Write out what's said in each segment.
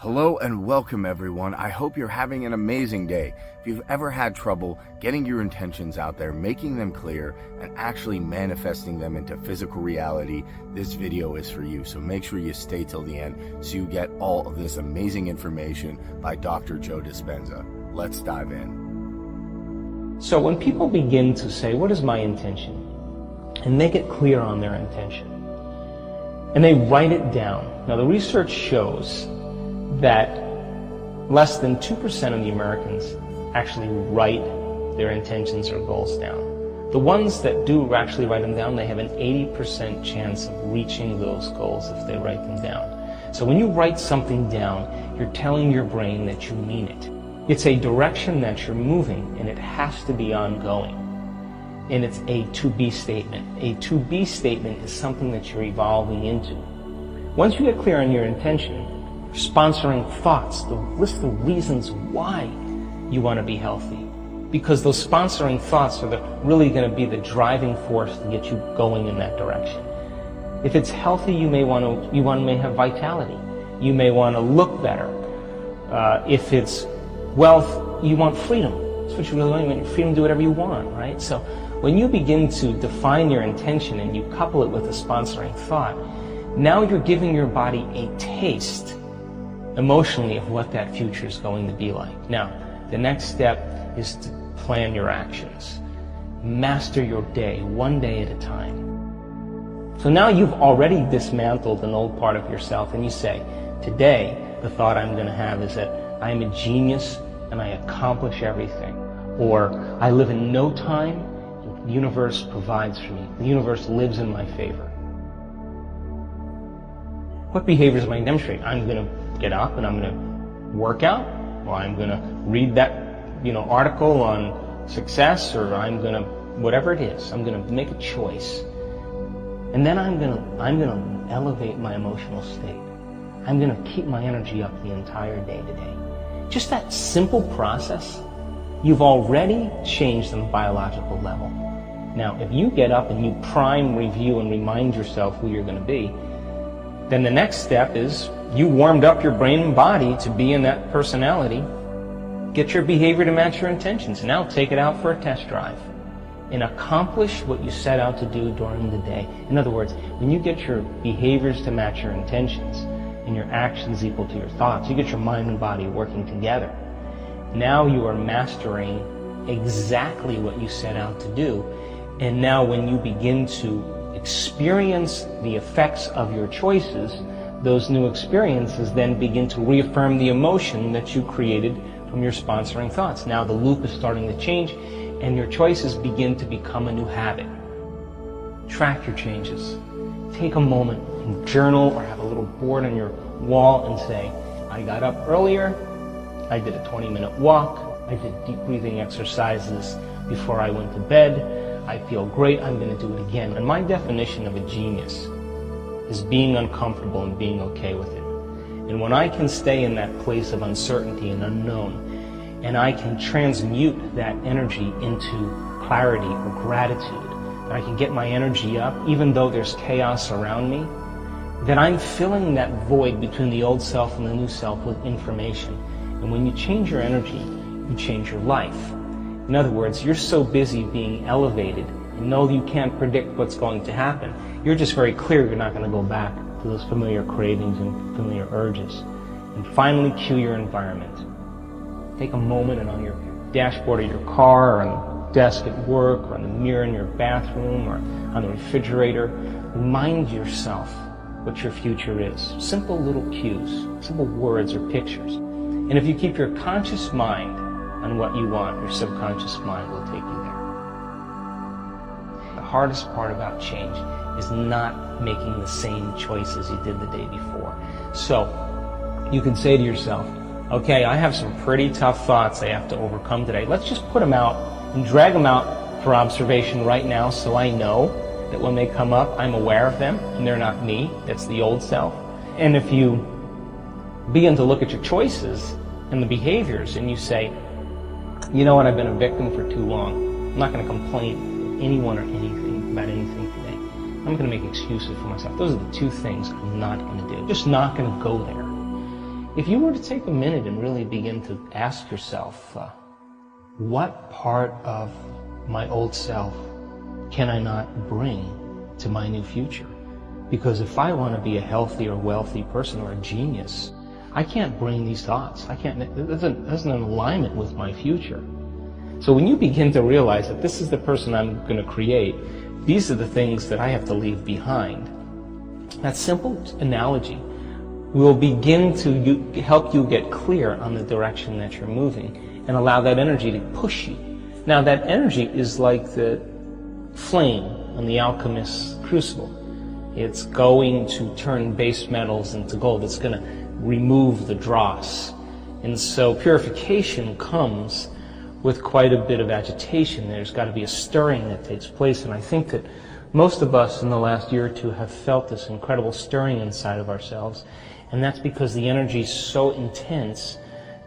Hello and welcome everyone. I hope you're having an amazing day. If you've ever had trouble getting your intentions out there, making them clear, and actually manifesting them into physical reality, this video is for you. So make sure you stay till the end so you get all of this amazing information by Dr. Joe Dispenza. Let's dive in. So when people begin to say, what is my intention? And make it clear on their intention. And they write it down. Now the research shows that less than 2% of the Americans actually write their intentions or goals down. The ones that do actually write them down, they have an 80% chance of reaching those goals if they write them down. So when you write something down, you're telling your brain that you mean it. It's a direction that you're moving, and it has to be ongoing. And it's a to-be statement. A to-be statement is something that you're evolving into. Once you get clear on your intention, sponsoring thoughts, the list of reasons why you want to be healthy. Because those sponsoring thoughts are really going to be the driving force to get you going in that direction. If it's healthy, you may have vitality. You may want to look better. If it's wealth, you want freedom. That's what you really want. You want freedom to do whatever you want, right? So when you begin to define your intention and you couple it with a sponsoring thought, now you're giving your body a taste emotionally of what that future is going to be like. Now, the next step is to plan your actions. Master your day, one day at a time. So now you've already dismantled an old part of yourself, and you say, today, the thought I'm going to have is that I am a genius and I accomplish everything. Or, I live in no time, and the universe provides for me. The universe lives in my favor. What behaviors am I demonstrating? I'm going to get up and I'm going to work out, or I'm going to read that, article on success, or I'm going to, whatever it is, I'm going to make a choice. And then I'm going to elevate my emotional state. I'm going to keep my energy up the entire day today. Just that simple process, you've already changed on the biological level. Now, if you get up and you prime, review, and remind yourself who you're going to be, then the next step is you warmed up your brain and body to be in that personality. Get your behavior to match your intentions. Now take it out for a test drive and accomplish what you set out to do during the day. In other words, when you get your behaviors to match your intentions and your actions equal to your thoughts, you get your mind and body working together. Now you are mastering exactly what you set out to do. And now when you begin to experience the effects of your choices, those new experiences then begin to reaffirm the emotion that you created from your sponsoring thoughts. Now the loop is starting to change, and your choices begin to become a new habit. Track your changes. Take a moment and journal, or have a little board on your wall and say, I got up earlier, I did a 20-minute walk, I did deep breathing exercises before I went to bed, I feel great, I'm going to do it again. And my definition of a genius is being uncomfortable and being okay with it. And when I can stay in that place of uncertainty and unknown, and I can transmute that energy into clarity or gratitude, that I can get my energy up even though there's chaos around me, then I'm filling that void between the old self and the new self with information. And when you change your energy, you change your life. In other words, you're so busy being elevated and know you can't predict what's going to happen. You're just very clear you're not going to go back to those familiar cravings and familiar urges. And finally, cue your environment. Take a moment and on your dashboard of your car, or on the desk at work, or on the mirror in your bathroom, or on the refrigerator, remind yourself what your future is. Simple little cues, simple words or pictures. And if you keep your conscious mind on what you want, your subconscious mind will take you there. The hardest part about change is not making the same choices you did the day before. So you can say to yourself, okay, I have some pretty tough thoughts I have to overcome today. Let's just put them out and drag them out for observation right now, so I know that when they come up, I'm aware of them and they're not me. That's the old self. And if you begin to look at your choices and the behaviors and you say, you know what, I've been a victim for too long. I'm not going to complain to anyone or anything about anything today. I'm going to make excuses for myself. Those are the two things I'm not going to do. Just not going to go there. if you were to take a minute and really begin to ask yourself, what part of my old self can I not bring to my new future? Because if I want to be a healthy or wealthy person or a genius, I can't bring these thoughts. That's an alignment with my future. So when you begin to realize that this is the person I'm going to create, these are the things that I have to leave behind. That simple analogy will begin to help you get clear on the direction that you're moving and allow that energy to push you. Now that energy is like the flame on the alchemist's crucible. It's going to turn base metals into gold. It's going to remove the dross. And so purification comes with quite a bit of agitation. There's got to be a stirring that takes place. And I think that most of us in the last year or two have felt this incredible stirring inside of ourselves. And that's because the energy is so intense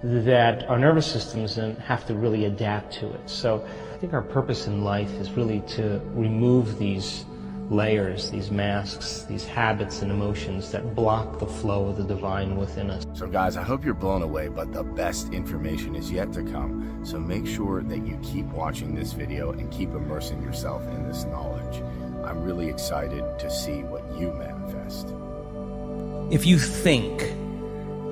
that our nervous systems have to really adapt to it. So I think our purpose in life is really to remove these layers, these masks, these habits and emotions that block the flow of the divine within us. So guys, I hope you're blown away, but the best information is yet to come. So make sure that you keep watching this video and keep immersing yourself in this knowledge. I'm really excited to see what you manifest. If you think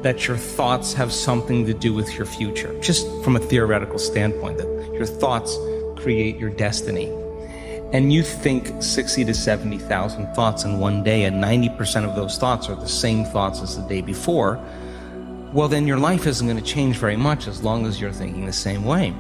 that your thoughts have something to do with your future, just from a theoretical standpoint, that your thoughts create your destiny, and you think 60 to 70,000 thoughts in one day, and 90% of those thoughts are the same thoughts as the day before, well, then your life isn't going to change very much as long as you're thinking the same way.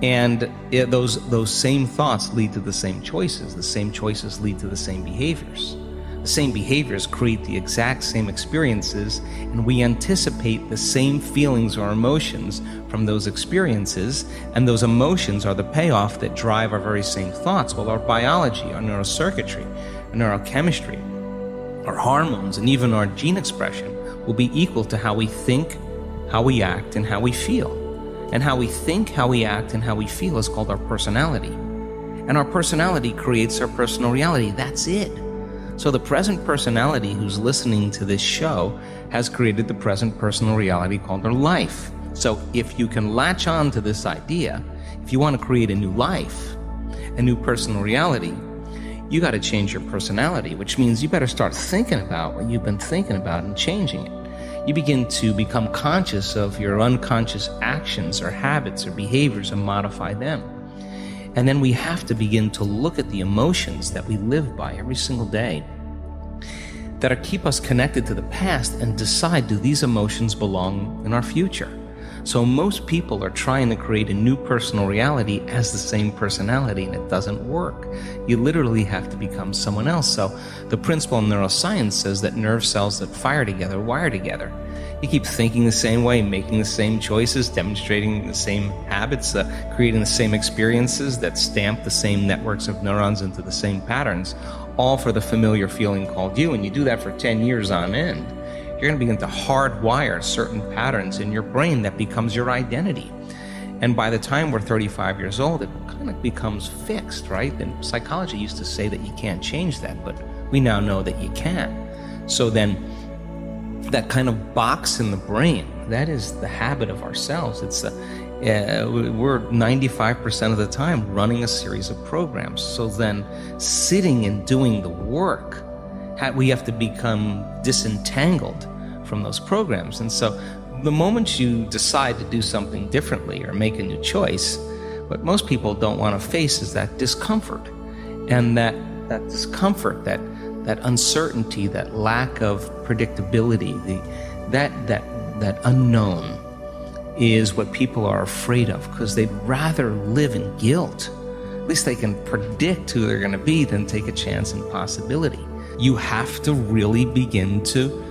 And those same thoughts lead to the same choices. The same choices lead to the same behaviors. The same behaviors create the exact same experiences, and we anticipate the same feelings or emotions from those experiences, and those emotions are the payoff that drive our very same thoughts. Well, our biology, our neurocircuitry, our neurochemistry, our hormones, and even our gene expression will be equal to how we think, how we act, and how we feel. And how we think, how we act, and how we feel is called our personality. And our personality creates our personal reality. That's it. So the present personality who's listening to this show has created the present personal reality called their life. So if you can latch on to this idea, if you want to create a new life, a new personal reality, you got to change your personality, which means you better start thinking about what you've been thinking about and changing it. You begin to become conscious of your unconscious actions or habits or behaviors and modify them. And then we have to begin to look at the emotions that we live by every single day that keep us connected to the past and decide, do these emotions belong in our future? So most people are trying to create a new personal reality as the same personality, and it doesn't work. You literally have to become someone else. So the principle in neuroscience says that nerve cells that fire together wire together. You keep thinking the same way, making the same choices, demonstrating the same habits, creating the same experiences that stamp the same networks of neurons into the same patterns, all for the familiar feeling called you. And you do that for 10 years on end. You're going to begin to hardwire certain patterns in your brain that becomes your identity. And by the time we're 35 years old, it kind of becomes fixed, right? And psychology used to say that you can't change that, but we now know that you can. So then that kind of box in the brain, that is the habit of ourselves. It's we're 95% of the time running a series of programs. So then sitting and doing the work, we have to become disentangled from those programs. And so the moment you decide to do something differently or make a new choice, what most people don't want to face is that discomfort. And that discomfort, that uncertainty, that lack of predictability, that unknown is what people are afraid of, because they'd rather live in guilt. At least they can predict who they're going to be than take a chance in possibility. You have to really begin to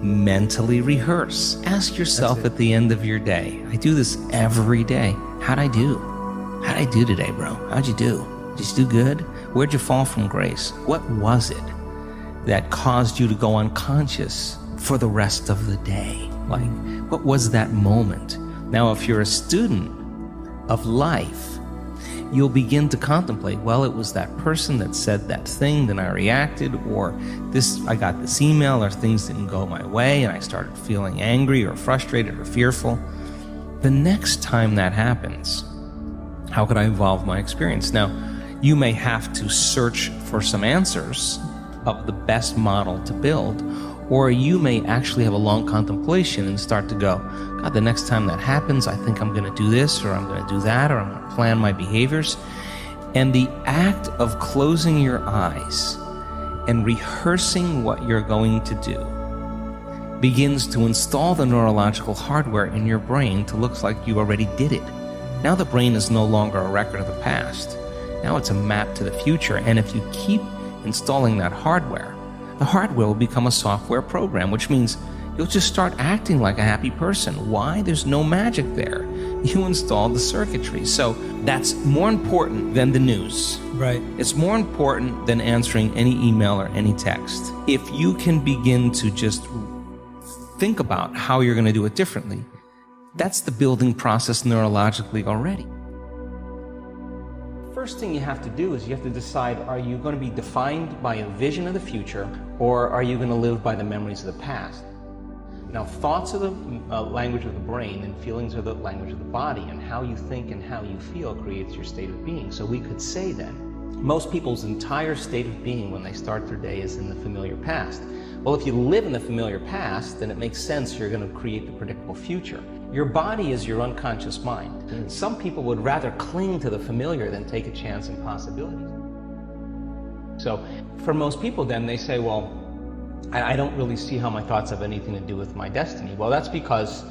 mentally rehearse. Ask yourself at the end of your day. I do this every day. How'd I do? How'd I do today, bro? How'd you do? Did you do good? Where'd you fall from grace? What was it that caused you to go unconscious for the rest of the day? Like, what was that moment? Now, if you're a student of life, you'll begin to contemplate, well, it was that person that said that thing, then I reacted, or I got this email, or things didn't go my way, and I started feeling angry or frustrated or fearful. The next time that happens, how could I evolve my experience? Now, you may have to search for some answers of the best model to build, or you may actually have a long contemplation and start to go, God, the next time that happens, I think I'm going to do this, or I'm going to do that, or I'm going to plan my behaviors. And the act of closing your eyes and rehearsing what you're going to do begins to install the neurological hardware in your brain to look like you already did it. Now the brain is no longer a record of the past. Now it's a map to the future. And if you keep installing that hardware, the hardware will become a software program, which means you'll just start acting like a happy person. Why? There's no magic there. You installed the circuitry. So that's more important than the news. Right. It's more important than answering any email or any text. If you can begin to just think about how you're going to do it differently, that's the building process neurologically already. First thing you have to do is you have to decide, are you going to be defined by a vision of the future, or are you going to live by the memories of the past? Now, thoughts are the language of the brain, and feelings are the language of the body, and how you think and how you feel creates your state of being. So we could say then, most people's entire state of being when they start their day is in the familiar past. Well, if you live in the familiar past, then it makes sense you're going to create the predictable future. Your body is your unconscious mind. Some people would rather cling to the familiar than take a chance in possibilities. So for most people then, they say, well, I don't really see how my thoughts have anything to do with my destiny. Well, that's because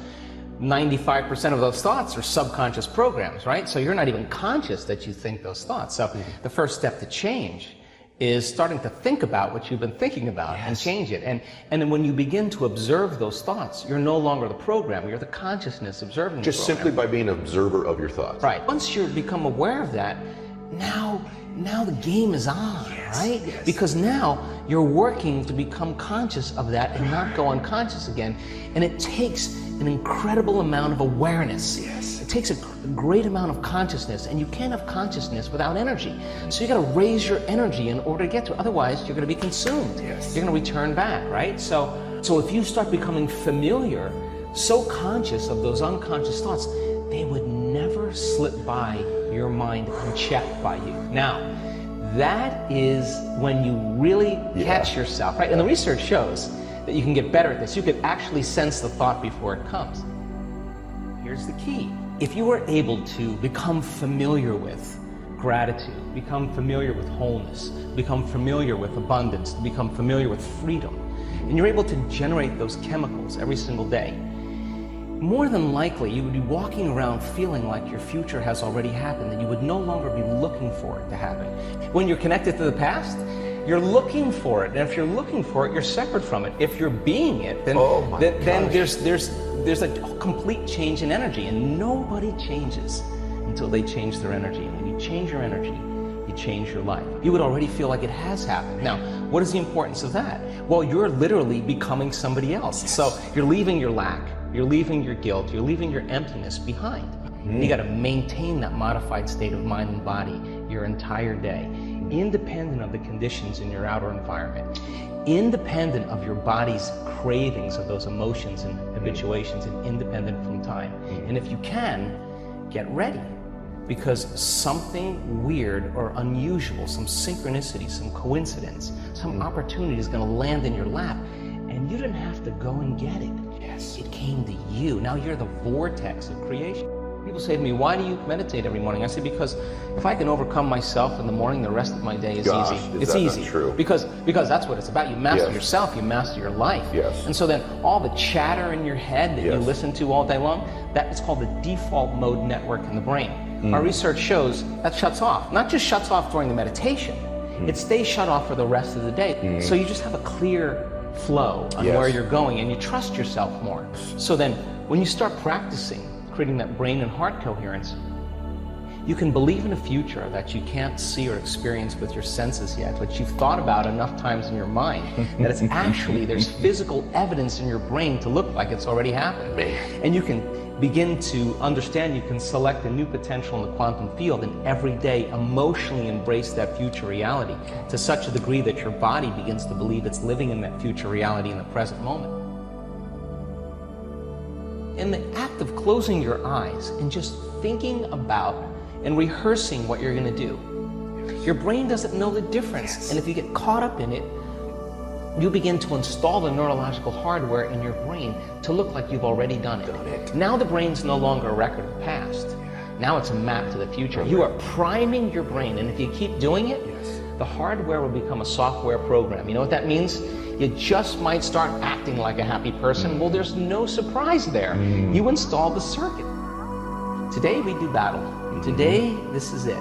95% of those thoughts are subconscious programs, right? So you're not even conscious that you think those thoughts. So the first step to change is starting to think about what you've been thinking about and change it. And then when you begin to observe those thoughts, you're no longer the program, you're the consciousness observing the Just simply by being an observer of your thoughts. Right. Once you become aware of that, now the game is on, right? Yes. Because now you're working to become conscious of that and not go unconscious again. And it takes an incredible amount of awareness. Yes. It takes a great amount of consciousness, and you can't have consciousness without energy. So you got to raise your energy in order to get to it. Otherwise, you're going to be consumed. Yes. You're going to return back, right? So if you start becoming familiar, so conscious of those unconscious thoughts, they would never slip by your mind unchecked by you. Now, that is when you really catch yourself, right? And the research shows that you can get better at this. You could actually sense the thought before it comes. Here's the key. If you are able to become familiar with gratitude, become familiar with wholeness, become familiar with abundance, become familiar with freedom, and you're able to generate those chemicals every single day, more than likely you would be walking around feeling like your future has already happened, and you would no longer be looking for it to happen. When you're connected to the past, you're looking for it, and if you're looking for it, you're separate from it. If you're being it, then there's a complete change in energy, and nobody changes until they change their energy. And when you change your energy, you change your life. You would already feel like it has happened. Now, what is the importance of that? Well, you're literally becoming somebody else. Yes. So you're leaving your lack, you're leaving your guilt, you're leaving your emptiness behind. You got to maintain that modified state of mind and body your entire day, independent of the conditions in your outer environment, independent of your body's cravings of those emotions and habituations, and independent from time. And if you can, get ready, because something weird or unusual, some synchronicity, some coincidence, some opportunity is going to land in your lap, and you didn't have to go and get it. Yes. It came to you. Now you're the vortex of creation. People say to me, why do you meditate every morning? I say, because if I can overcome myself in the morning, the rest of my day is easy. It's easy. True? Because that's what it's about. You master yourself, you master your life. Yes. And so then all the chatter in your head that you listen to all day long, that is called the default mode network in the brain. Our research shows that shuts off. Not just shuts off during the meditation, it stays shut off for the rest of the day. So you just have a clear flow on where you're going, and you trust yourself more. So then when you start practicing creating that brain and heart coherence, You can believe in a future that you can't see or experience with your senses yet, but you've thought about enough times in your mind that it's actually, there's physical evidence in your brain to look like it's already happened. And you can begin to understand, you can select a new potential in the quantum field and every day emotionally embrace that future reality to such a degree that your body begins to believe it's living in that future reality in the present moment. In the act of closing your eyes and just thinking about and rehearsing what you're going to do, your brain doesn't know the difference. And if you get caught up in it, you begin to install the neurological hardware in your brain to look like you've already done it. Now the brain's no longer a record of the past. Now it's a map to the future. You are priming your brain, and if you keep doing it, the hardware will become a software program. You know what that means? You just might start acting like a happy person. Well, there's no surprise there. You install the circuit. Today we do battle. Today, this is it.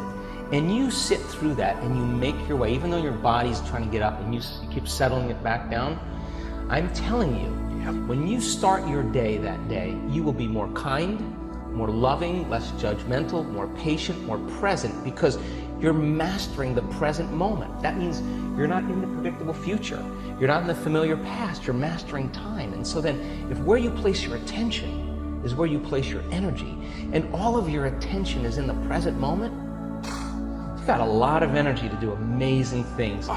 And you sit through that and you make your way, even though your body's trying to get up and you keep settling it back down. I'm telling you, when you start your day that day, you will be more kind, more loving, less judgmental, more patient, more present, because you're mastering the present moment. That means you're not in the predictable future. You're not in the familiar past. You're mastering time. And so then, if where you place your attention is where you place your energy, and all of your attention is in the present moment, you've got a lot of energy to do amazing things.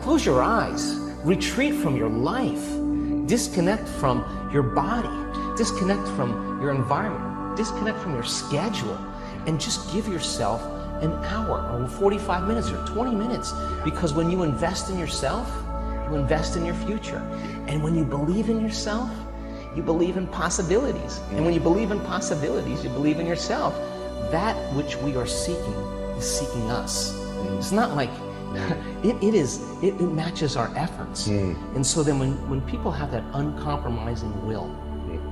Close your eyes. Retreat from your life. Disconnect from your body. Disconnect from your environment. Disconnect from your schedule. And just give yourself an hour or 45 minutes or 20 minutes. Because when you invest in yourself, you invest in your future. And when you believe in yourself, you believe in possibilities. And when you believe in possibilities, you believe in yourself. That which we are seeking is seeking us. It's not like, it matches our efforts. And so then when people have that uncompromising will,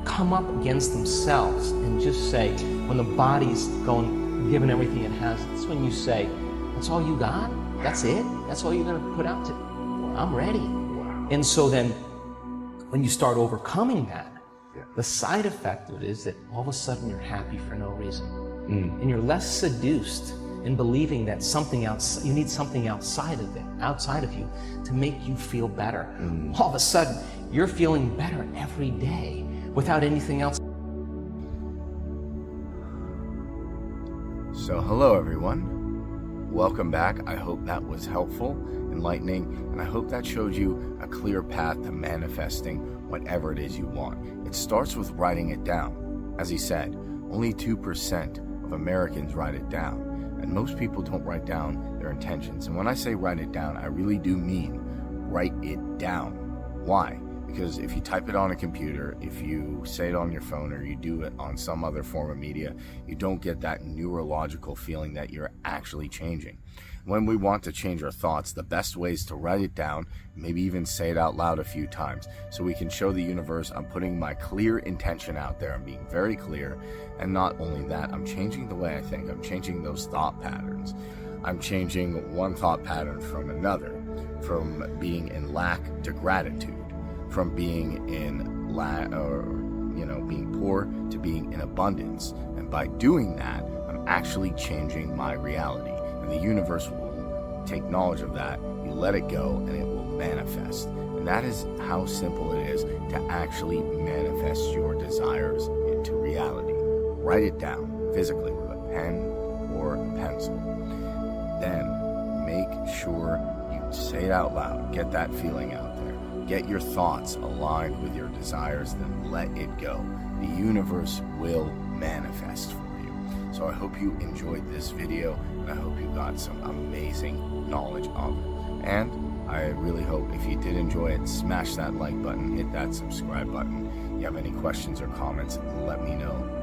come up against themselves and just say, when the body's going, giving everything it has, that's when you say, that's all you got? That's it? That's all you're gonna put out to, I'm ready. And so then, when you start overcoming that, the side effect of it is that all of a sudden you're happy for no reason. And you're less seduced in believing that something else, you need something outside of you to make you feel better. All of a sudden, you're feeling better every day without anything else. So hello everyone, welcome back. I hope that was helpful, enlightening, and I hope that showed you a clear path to manifesting whatever it is you want. It starts with writing it down. As he said, only 2% of Americans write it down, and most people don't write down their intentions. And when I say write it down, I really do mean write it down. Why? Because if you type it on a computer, if you say it on your phone, or you do it on some other form of media, you don't get that neurological feeling that you're actually changing. When we want to change our thoughts, the best way is to write it down, maybe even say it out loud a few times, so we can show the universe I'm putting my clear intention out there. I'm being very clear, and not only that, I'm changing the way I think. I'm changing those thought patterns. I'm changing one thought pattern from another, from being in lack to gratitude, from being in being poor to being in abundance. And by doing that, I'm actually changing my reality. And the universe will take knowledge of that. You let it go and it will manifest. And that is how simple it is to actually manifest your desires into reality. Write it down physically with a pen or a pencil. Then make sure you say it out loud. Get that feeling out there. Get your thoughts aligned with your desires, then let it go. The universe will manifest for you. So I hope you enjoyed this video, and I hope you got some amazing knowledge of it. And I really hope if you did enjoy it, smash that like button, hit that subscribe button. If you have any questions or comments, let me know